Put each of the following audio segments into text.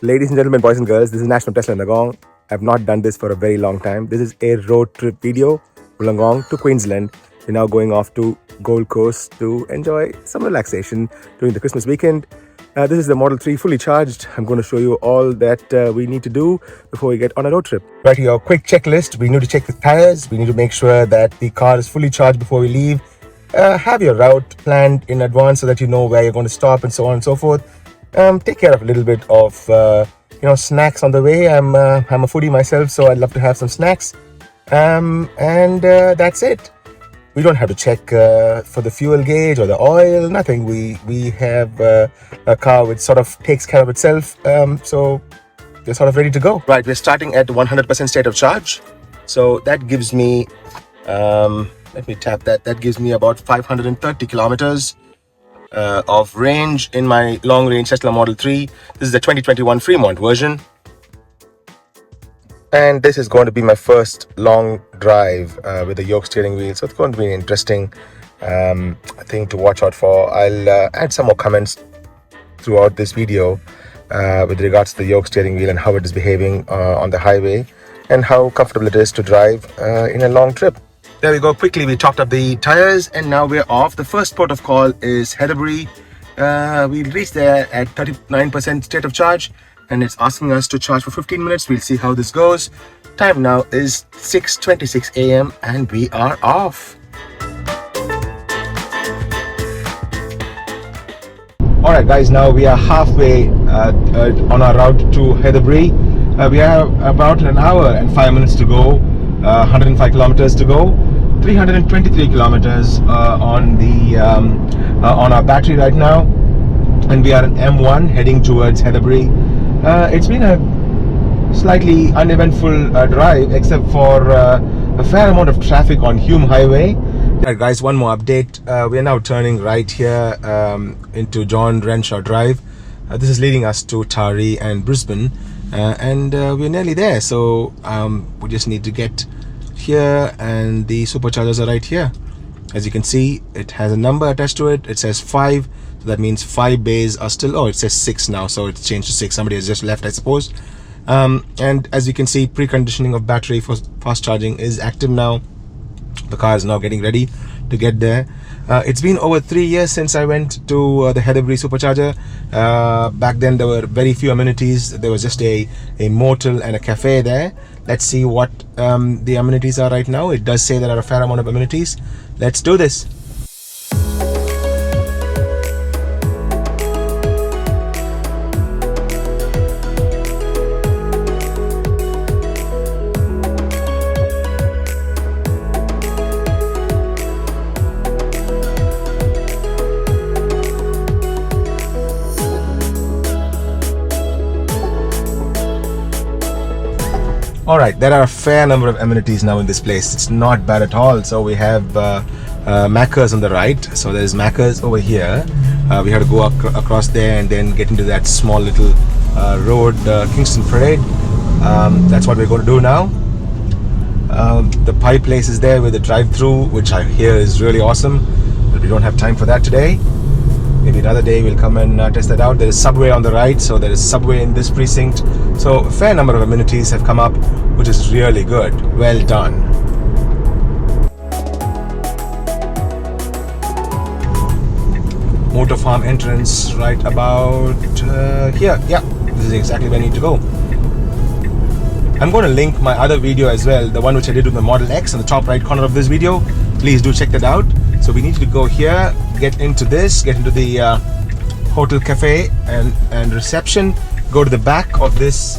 Ladies and gentlemen, boys and girls, this is National Tesla Wollongong. I have not done this for a very long time. This is a road trip video, Wollongong to Queensland. We're now going off to Gold Coast to enjoy some relaxation during the Christmas weekend. This is the Model 3 fully charged. I'm going to show you all that we need to do before we get on a road trip. Right here, quick checklist. We need to check the tires. We need to make sure that the car is fully charged before we leave. Have your route planned in advance so that you know where you're going to stop and so on and so forth. Take care of a little bit of snacks on the way. I'm a foodie myself, so I'd love to have some snacks. That's it. We don't have to check for the fuel gauge or the oil, nothing. We have a car which sort of takes care of itself, so we're sort of ready to go. Right, we're starting at 100% state of charge. So that gives me, let me tap that. That gives me about 530 kilometers of range in my long-range Tesla Model 3. This is the 2021 Fremont version. And this is going to be my first long drive with the yoke steering wheel. So it's going to be an interesting thing to watch out for. I'll add some more comments throughout this video with regards to the yoke steering wheel and how it is behaving on the highway and how comfortable it is to drive in a long trip. There we go. Quickly, we topped up the tires and now we're off. The first port of call is Heatherbrae. We reached there at 39% state of charge and it's asking us to charge for 15 minutes. We'll see how this goes. Time now is 6:26 a.m. and we are off. Alright guys, now we are halfway on our route to Heatherbrae. We have about an hour and 5 minutes to go, 105 kilometers to go. 323 kilometers on our battery right now, and we are in M1 heading towards Heatherbrae. It's been a slightly uneventful drive except for a fair amount of traffic on Hume Highway. Alright guys, one more update. We are now turning right here into John Renshaw Drive. This is leading us to Taree and Brisbane, and we're nearly there, so we just need to get here, and the superchargers are right here. As you can see, it has a number attached to it. It says 5, so that means 5 bays are still, oh, it says 6 now, so it's changed to 6. Somebody has just left, I suppose. And as you can see, preconditioning of battery for fast charging is active now. The car is now getting ready to get there. It's been over 3 years since I went to the Heatherbrae Supercharger. Back then there were very few amenities. There was just a motel and a cafe there. Let's see what the amenities are right now. It does say there are a fair amount of amenities. Let's do this. Alright, there are a fair number of amenities now in this place. It's not bad at all. So we have Macca's on the right. So there's Macca's over here. We have to go across there and then get into that small little road, Kingston Parade. That's what we're going to do now. The pie place is there with the drive-through, which I hear is really awesome. But we don't have time for that today. Maybe another day we'll come and test that out. There is Subway on the right, so there is Subway in this precinct. So a fair number of amenities have come up, which is really good. Well done. Motor farm entrance right about here. Yeah, this is exactly where I need to go. I'm going to link my other video as well, the one which I did with the Model X in the top right corner of this video. Please do check that out. So we need to go here, get into the hotel cafe and reception, go to the back of this.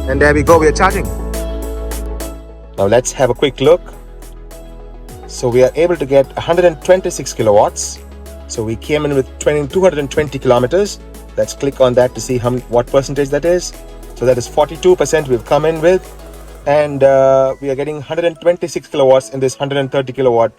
And there we go, we are charging. Now let's have a quick look. So we are able to get 126 kilowatts. So we came in with 220 kilometers. Let's click on that to see what percentage that is. So that is 42% we've come in with. And we are getting 126 kilowatts in this 130 kilowatt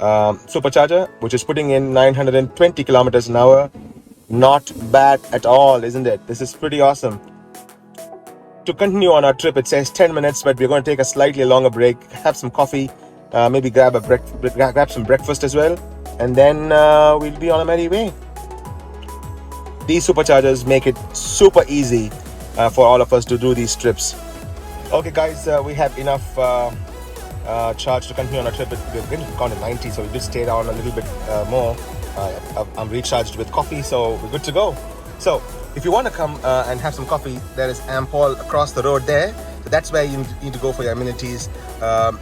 Supercharger, which is putting in 920 kilometers an hour. Not bad at all, isn't it? This is pretty awesome. To continue on our trip, it says 10 minutes, but we're going to take a slightly longer break, have some coffee, maybe grab some breakfast as well, and then we'll be on a merry way. These superchargers make it super easy for all of us to do these trips. Okay guys, we have enough charge to continue on our trip. We're going to count at 90, so we just stay down a little bit more. I'm recharged with coffee, so we're good to go. So if you want to come and have some coffee, there is Ampol across the road there. So that's where you need to go for your amenities.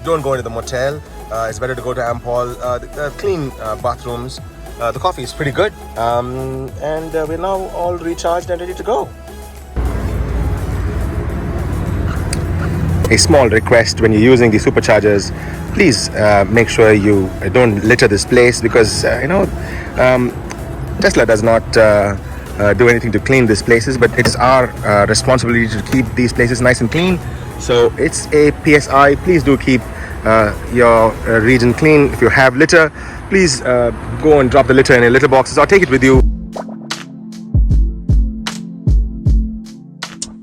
Don't go into the motel. It's better to go to Ampol. The clean bathrooms. The coffee is pretty good. And we're now all recharged and ready to go. A small request: when you're using the superchargers, please make sure you don't litter this place, because Tesla does not do anything to clean these places, but it's our responsibility to keep these places nice and clean. So it's a PSI. Please do keep your region clean. If you have litter, please go and drop the litter in your litter boxes or take it with you.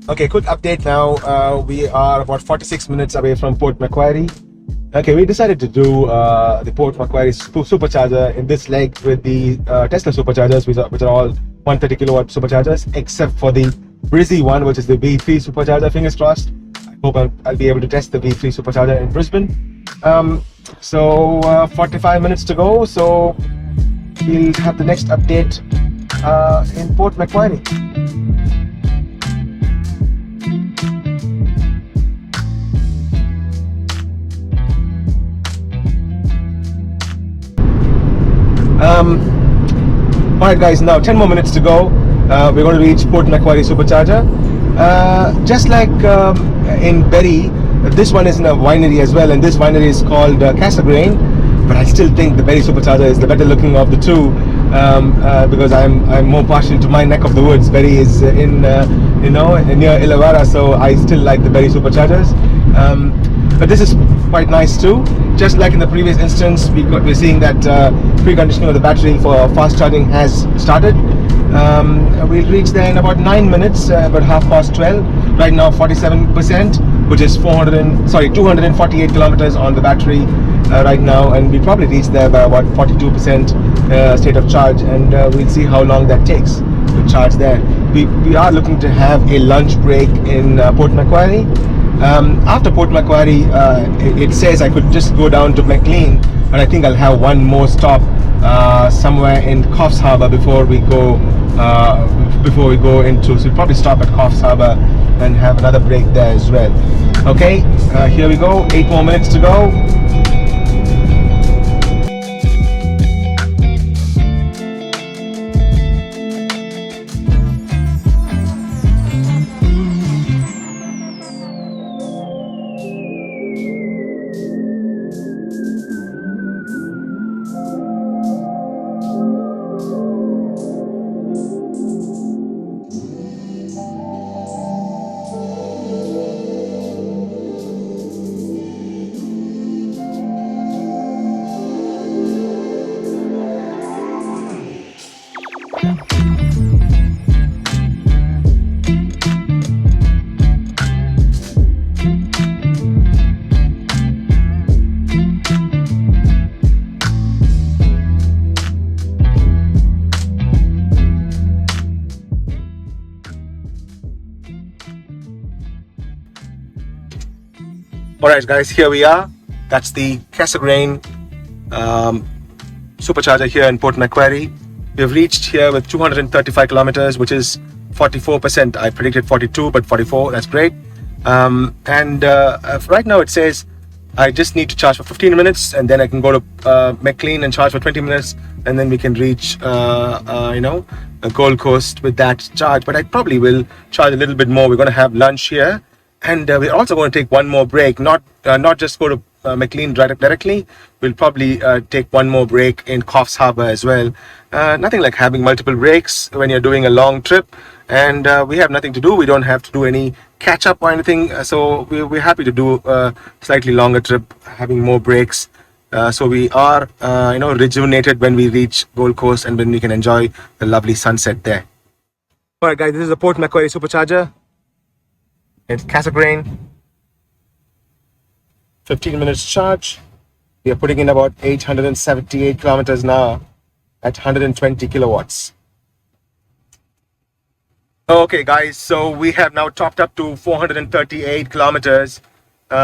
Okay, quick update now. We are about 46 minutes away from Port Macquarie. Okay, we decided to do the Port Macquarie supercharger in this leg with the Tesla superchargers, which are all 130 kilowatt superchargers, except for the Brizzy one, which is the V3 supercharger. Fingers crossed. I hope I'll be able to test the V3 supercharger in Brisbane. So 45 minutes to go. So we'll have the next update in Port Macquarie. Alright guys, now 10 more minutes to go. We're going to reach Port Macquarie Supercharger. Just like in Berry, this one is in a winery as well, and this winery is called Cassegrain. But I still think the Berry Supercharger is the better looking of the two, because I'm more partial to my neck of the woods. Berry is in near Illawarra, so I still like the Berry Superchargers. But this is quite nice too. Just like in the previous instance, we're seeing that preconditioning of the battery for fast charging has started. We'll reach there in about 9 minutes, about 12:30. Right now 47%, which is 248 kilometers on the battery right now, and we'll probably reach there by about 42% state of charge, and we'll see how long that takes to charge there. We are looking to have a lunch break in Port Macquarie. After Port Macquarie, it says I could just go down to Maclean, but I think I'll have one more stop somewhere in Coffs Harbour before we go into. So we'll probably stop at Coffs Harbour and have another break there as well. Okay, here we go. 8 more minutes to go. Alright guys, here we are. That's the Cassegrain supercharger here in Port Macquarie. We've reached here with 235 kilometers, which is 44%. I predicted 42, but 44, that's great. Right now it says I just need to charge for 15 minutes, and then I can go to Maclean and charge for 20 minutes, and then we can reach a Gold Coast with that charge. But I probably will charge a little bit more. We're going to have lunch here, and we're also going to take one more break. Not just go to Maclean directly. We'll probably take one more break in Coffs Harbour as well. Nothing like having multiple breaks when you're doing a long trip, and we have nothing to do. We don't have to do any catch up or anything, so we're happy to do a slightly longer trip, having more breaks So we are, rejuvenated when we reach Gold Coast and when we can enjoy the lovely sunset there. All right, guys, this is the Port Macquarie Supercharger. It's Cassegrain. 15 minutes charge. We are putting in about 878 kilometers an hour at 120 kilowatts. Okay, guys, so we have now topped up to 438 kilometers.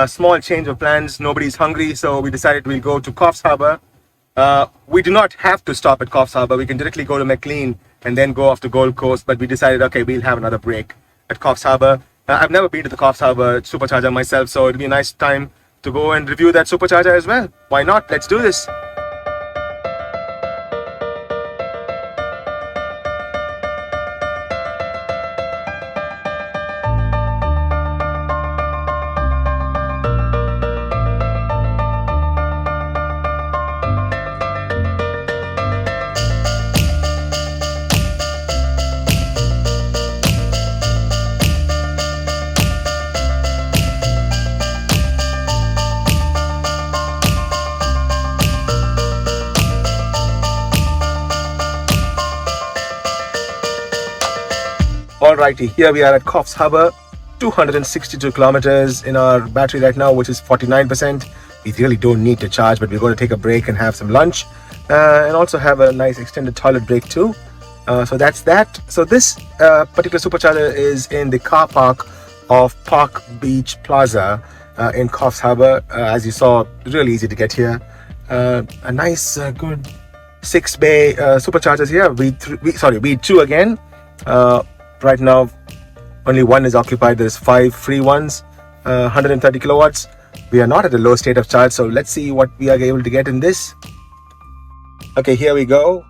Small change of plans. Nobody's hungry, so we decided we'll go to Coffs Harbour. We do not have to stop at Coffs Harbour. We can directly go to Maclean and then go off to Gold Coast. But we decided, okay, we'll have another break at Coffs Harbour. I've never been to the Coffs Harbour Supercharger myself, so it'll be a nice time to go and review that Supercharger as well. Why not? Let's do this. Alrighty, here we are at Coffs Harbour, 262 kilometers in our battery right now, which is 49%. We really don't need to charge, but we're going to take a break and have some lunch and also have a nice extended toilet break too. So that's that. So this particular supercharger is in the car park of Park Beach Plaza in Coffs Harbour. As you saw, really easy to get here. A nice, good 6-bay superchargers here. V2 again. Right now, only one is occupied. There's 5 free ones, 130 kilowatts. We are not at a low state of charge, so let's see what we are able to get in this. Okay, here we go.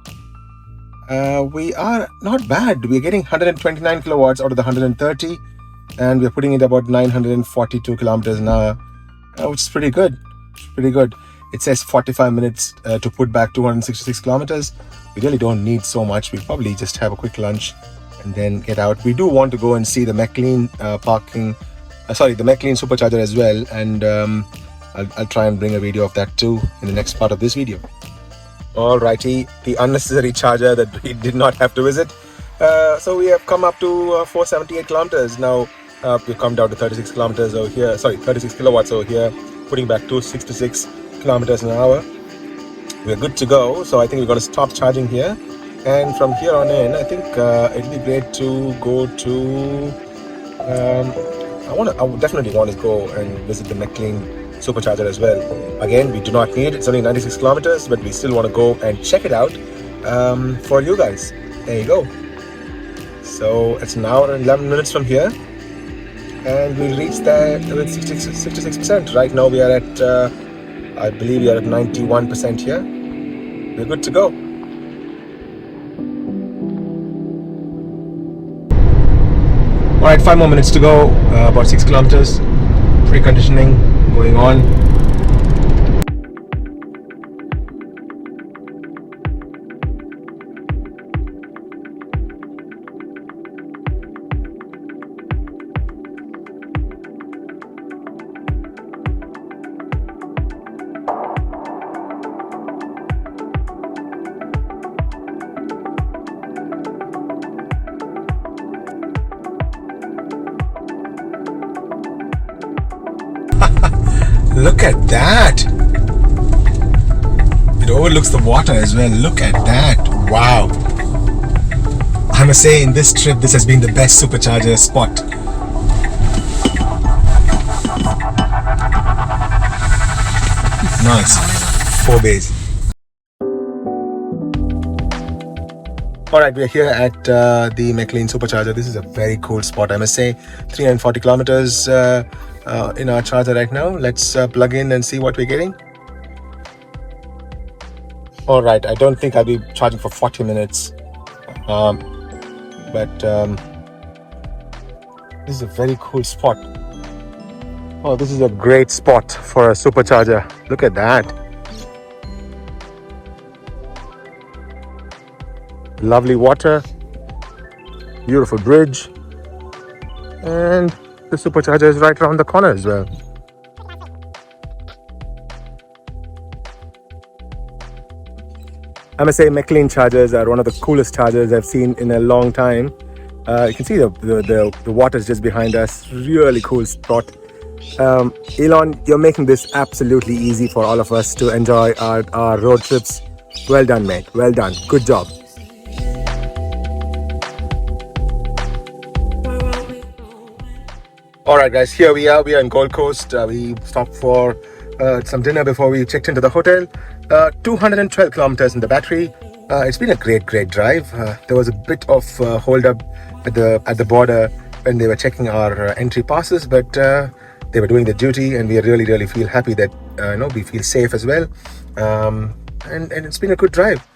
We are not bad. We're getting 129 kilowatts out of the 130, and we're putting it about 942 kilometers an hour, which is pretty good. Pretty good. It says 45 minutes to put back 266 kilometers. We really don't need so much. We'll probably just have a quick lunch and then get out. We do want to go and see the Maclean the Maclean Supercharger as well, and I'll try and bring a video of that too in the next part of this video. Alrighty, the unnecessary charger that we did not have to visit. So we have come up to 478 kilometers. Now we've come down to 36 kilometers over here, 36 kilowatts over here, putting back 266 kilometers an hour. We're good to go, so I think we're going to stop charging here. And from here on in, I think it'd be great to go to. I would definitely want to go and visit the Maclean Supercharger as well. Again, we do not need it. It's only 96 kilometers, but we still want to go and check it out for you guys. There you go. So it's an hour and 11 minutes from here, and we'll reach there with 66%. Right now we are at, I believe we are at 91% here. We're good to go. Alright, 5 more minutes to go, about 6 kilometers, pre-conditioning going on. Look at that! It overlooks the water as well. Look at that! Wow! I must say, in this trip, this has been the best supercharger spot. Nice. 4 bays. Alright, we are here at the Maclean Supercharger. This is a very cool spot, I must say. 340 kilometers in our charger right now. Let's plug in and see what we're getting. Alright, I don't think I'll be charging for 40 minutes. But this is a very cool spot. Oh, this is a great spot for a supercharger. Look at that. Lovely water, beautiful bridge, and the supercharger is right around the corner as well. I must say Maclean chargers are one of the coolest chargers I've seen in a long time. You can see the water's just behind us. Really cool spot. Elon, you're making this absolutely easy for all of us to enjoy our road trips. Well done, mate. Well done. Good job. Alright guys, here we are in Gold Coast. We stopped for some dinner before we checked into the hotel. 212 kilometers in the battery. It's been a great drive. There was a bit of hold up at the border when they were checking our entry passes, but they were doing the duty, and we really feel happy that we feel safe as well. And it's been a good drive.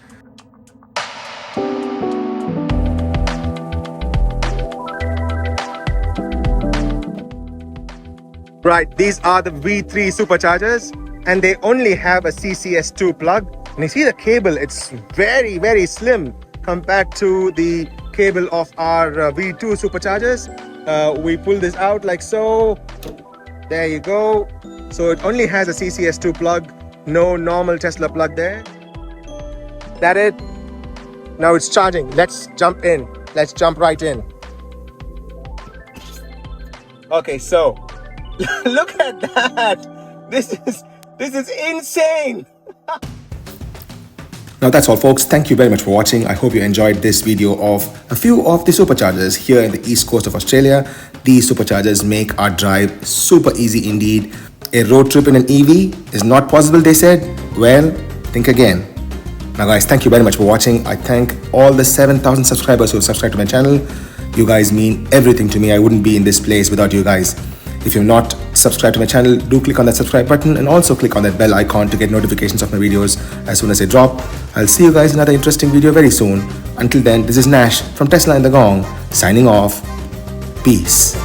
Right, these are the V3 Superchargers, and they only have a CCS2 plug. And you see the cable, it's very slim compared to the cable of our V2 Superchargers. We pull this out like so. There you go. So it only has a CCS2 plug, no normal Tesla plug there. That it? Now it's charging. Let's jump in. Let's jump right in. Okay, so look at that. This is insane. Now that's all folks, thank you very much for watching. I hope you enjoyed this video of a few of the superchargers here in the east coast of Australia. These superchargers make our drive super easy indeed. A road trip in an EV is not possible, they said. Well, think again. Now guys, thank you very much for watching. I thank all the 7,000 subscribers who have subscribed to my channel. You guys mean everything to me. I wouldn't be in this place without you guys. If you're not subscribed to my channel, do click on that subscribe button and also click on that bell icon to get notifications of my videos as soon as they drop. I'll see you guys in another interesting video very soon. Until then, this is Nash from Tesla and the Gong, signing off. Peace.